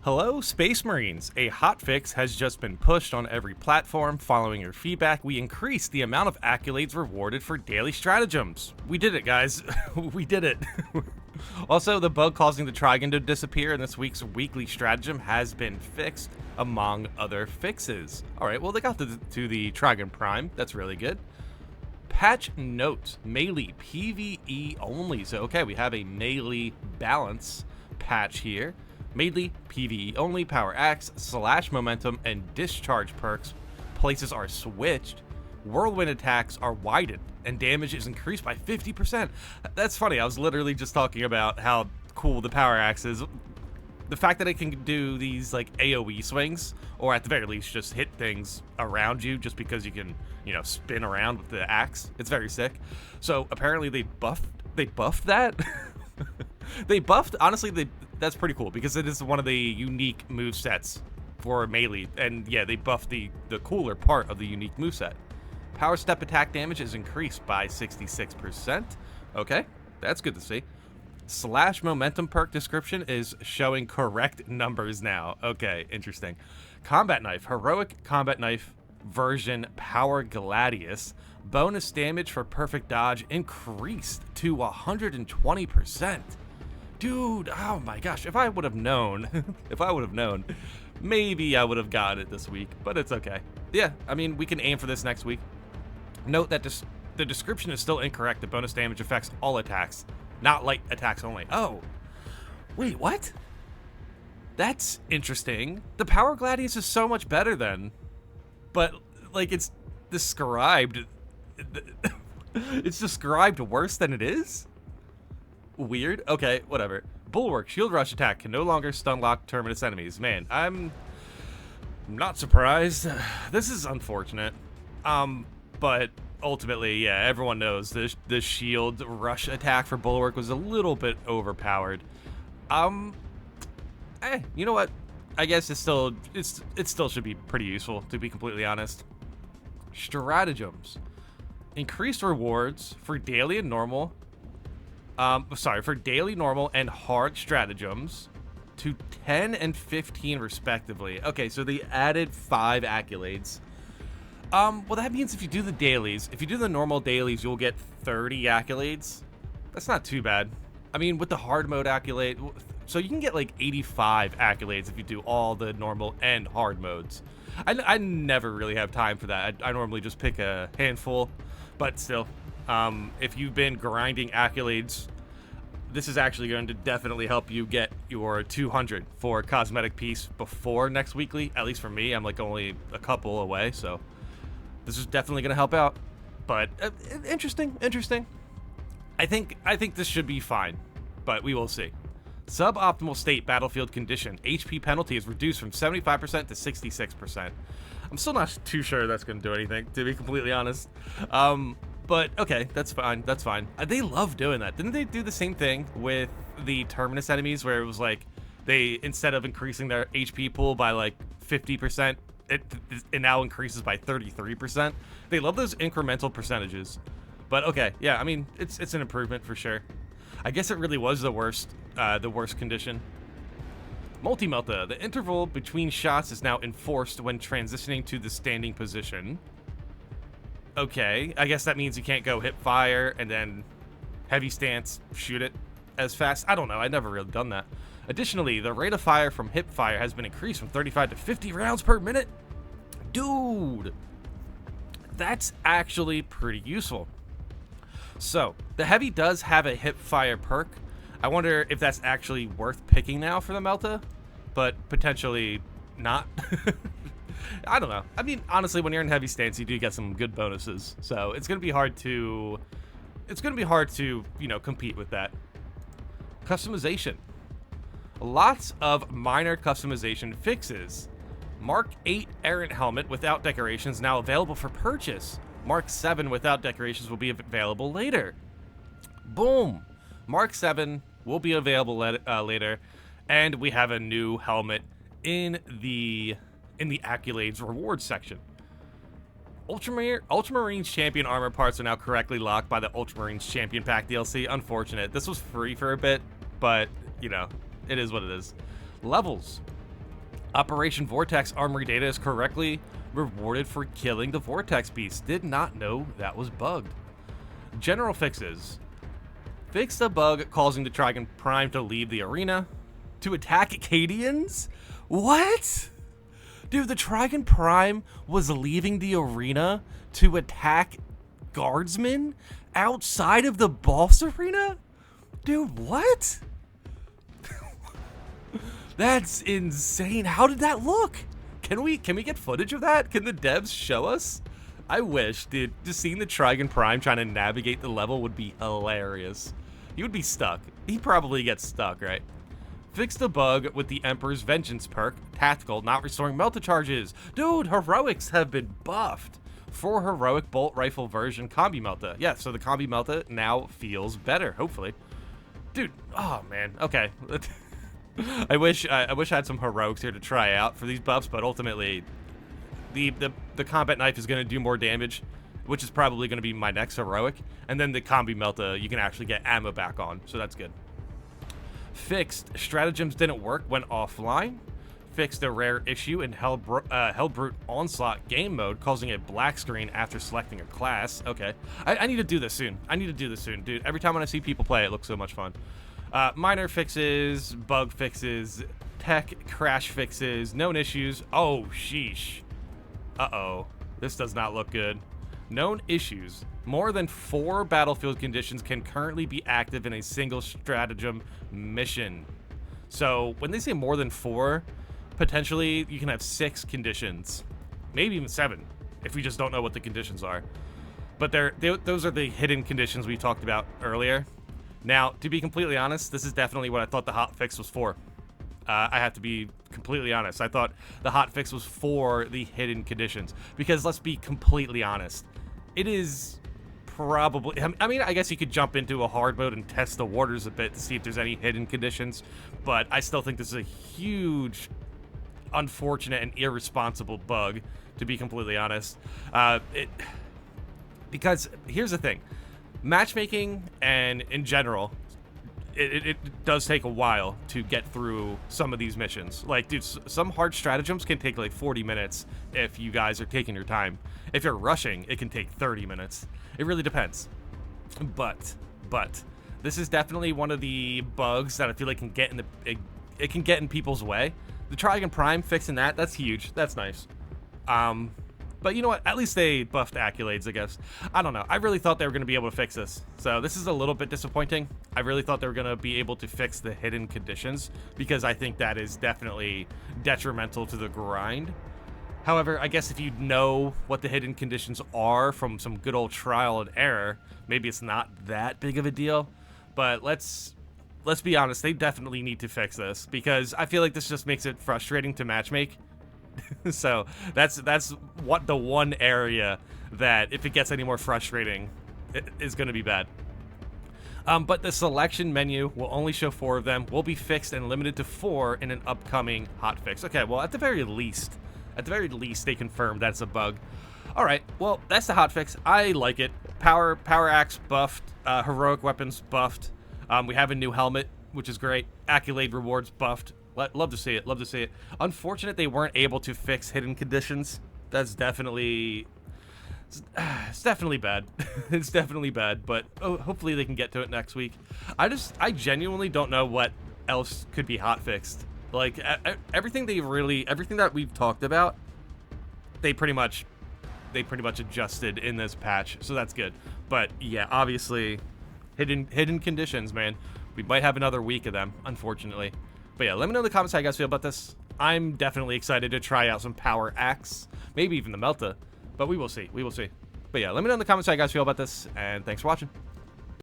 Hello, Space Marines! A hotfix has just been pushed on every platform. Following your feedback, we increased the amount of accolades rewarded for daily stratagems. We did it, guys. We did it. Also, the bug causing the Trigon to disappear in this week's weekly stratagem has been fixed, among other fixes. Alright, well, they got to the Trigon Prime. That's really good. Patch note, melee PvE only. So, okay, we have a melee balance patch here. Melee, PvE only, power axe, slash momentum, and discharge perks. Places are switched. Whirlwind attacks are widened, and damage is increased by 50%. That's funny, I was literally just talking about how cool the power axe is. The fact that it can do these, like, AoE swings, or at the very least just hit things around you just because you can, you know, spin around with the axe. It's very sick. So, apparently they buffed that? Honestly, that's pretty cool because it is one of the unique movesets for melee. And yeah, they buffed the cooler part of the unique moveset. Power step attack damage is increased by 66%. Okay, that's good to see. Slash momentum perk description is showing correct numbers now. Okay, interesting. Combat knife, heroic combat knife version power gladius. Bonus damage for perfect dodge increased to 120%. Dude, oh my gosh, if I would have known, maybe I would have gotten it this week, but it's okay. Yeah, I mean, we can aim for this next week. Note that the description is still incorrect. The bonus damage affects all attacks, not light attacks only. Oh, wait, what? That's interesting. The Power Gladius is so much better then, but, like, it's described worse than it is? Weird. Okay, whatever. Bulwark, shield rush attack can no longer stun lock terminus enemies. Man, I'm not surprised. This is unfortunate. But ultimately, yeah, everyone knows the shield rush attack for Bulwark was a little bit overpowered. You know what? I guess it still should be pretty useful, to be completely honest. Stratagems. Increased rewards for daily and normal. For daily, normal, and hard stratagems to 10 and 15 respectively. Okay, so they added 5 accolades. Well, that means if you do the dailies, if you do the normal dailies, you'll get 30 accolades. That's not too bad. I mean, with the hard mode accolade, so you can get like 85 accolades if you do all the normal and hard modes. I never really have time for that. I normally just pick a handful, but still. If you've been grinding accolades, this is actually going to definitely help you get your 200 for cosmetic piece before next weekly. At least for me, I'm like only a couple away, so this is definitely going to help out. But interesting. I think this should be fine, but we will see. Suboptimal state battlefield condition. HP penalty is reduced from 75% to 66%. I'm still not too sure that's going to do anything, to be completely honest. But, okay, that's fine, They love doing that. Didn't they do the same thing with the Terminus enemies, where it was like, they, instead of increasing their HP pool by, like, 50%, it now increases by 33%? They love those incremental percentages. But, okay, yeah, I mean, it's an improvement for sure. I guess it really was the worst condition. Multimelta. The interval between shots is now enforced when transitioning to the standing position. Okay, I guess that means you can't go hip fire and then heavy stance, shoot it as fast. I don't know, I've never really done that. Additionally, the rate of fire from hip fire has been increased from 35 to 50 rounds per minute. Dude, that's actually pretty useful. So, the heavy does have a hip fire perk. I wonder if that's actually worth picking now for the Melta, but potentially not. I don't know. I mean, honestly, when you're in heavy stance, you do get some good bonuses. So it's gonna be hard to, you know, compete with that. Customization. Lots of minor customization fixes. Mark 8 errant helmet without decorations now available for purchase. Mark 7 without decorations will be available later. Boom. Mark 7 will be available later, and we have a new helmet in the accolades rewards section. Ultramarines champion armor parts are now correctly locked by the Ultramarines champion pack DLC. Unfortunate. This was free for a bit, but you know, it is what it is. Levels. Operation Vortex armory data is correctly rewarded for killing the Vortex beast. Did not know that was bugged. General fixes. Fix the bug causing the Trigon Prime to leave the arena. To attack Acadians? What? Dude, the Trigon Prime was leaving the arena to attack guardsmen outside of the boss arena? Dude, what? That's insane. How did that look? Can we get footage of that? Can the devs show us? I wish, dude. Just seeing the Trigon Prime trying to navigate the level would be hilarious. He would be stuck. He probably gets stuck, right? Fix the bug with the Emperor's Vengeance perk. Tactical, not restoring Melta charges. Dude, heroics have been buffed. For heroic bolt rifle version combi Melta. Yeah, so the combi Melta now feels better, hopefully. Dude, oh man, okay. I wish I had some heroics here to try out for these buffs, but ultimately, the combat knife is going to do more damage, which is probably going to be my next heroic, and then the combi Melta you can actually get ammo back on, so that's good. Fixed, stratagems didn't work, went offline. Fixed a rare issue in Hellbrute Onslaught game mode, causing a black screen after selecting a class. Okay, I need to do this soon. Dude. Every time when I see people play, it looks so much fun. Minor fixes, bug fixes, tech crash fixes, known issues. Oh, sheesh. Uh-oh. This does not look good. Known issues. More than 4 battlefield conditions can currently be active in a single stratagem mission. So, when they say more than 4, potentially you can have 6 conditions. Maybe even 7, if we just don't know what the conditions are. But those are the hidden conditions we talked about earlier. Now, to be completely honest, this is definitely what I thought the hotfix was for. I have to be completely honest. I thought the hotfix was for the hidden conditions. Because let's be completely honest. It is probably... I mean, I guess you could jump into a hard mode and test the waters a bit to see if there's any hidden conditions. But I still think this is a huge, unfortunate, and irresponsible bug, to be completely honest. Because here's the thing. Matchmaking and in general, it does take a while to get through some of these missions. Like, dude, some hard stratagems can take like 40 minutes if you guys are taking your time. If you're rushing, it can take 30 minutes. It really depends. But this is definitely one of the bugs that I feel like can get in it can get in people's way. The Trigon Prime fixing that's huge. That's nice. But you know what? At least they buffed accolades, I guess. I don't know. I really thought they were going to be able to fix this. So this is a little bit disappointing. I really thought they were going to be able to fix the hidden conditions, because I think that is definitely detrimental to the grind. However, I guess if you know what the hidden conditions are from some good old trial and error, maybe it's not that big of a deal. But let's be honest. They definitely need to fix this, because I feel like this just makes it frustrating to matchmake. So that's what the one area that if it gets any more frustrating, it is going to be bad. But the selection menu will only show 4 of them, will be fixed and limited to 4 in an upcoming hotfix. Okay, well, at the very least they confirmed that's a bug. All right, well, that's the hotfix. I like it. Power axe buffed, heroic weapons buffed. We have a new helmet, which is great. Accolade rewards buffed. Love to see it. Unfortunate they weren't able to fix hidden conditions. That's definitely... It's definitely bad. It's definitely bad, but hopefully they can get to it next week. I genuinely don't know what else could be hotfixed. Like, everything that we've talked about, they pretty much adjusted in this patch, so that's good. But yeah, obviously, hidden conditions, man. We might have another week of them, unfortunately. But yeah, let me know in the comments how you guys feel about this. I'm definitely excited to try out some Power Axe, maybe even the Melta, but we will see. But yeah, let me know in the comments how you guys feel about this, and thanks for watching.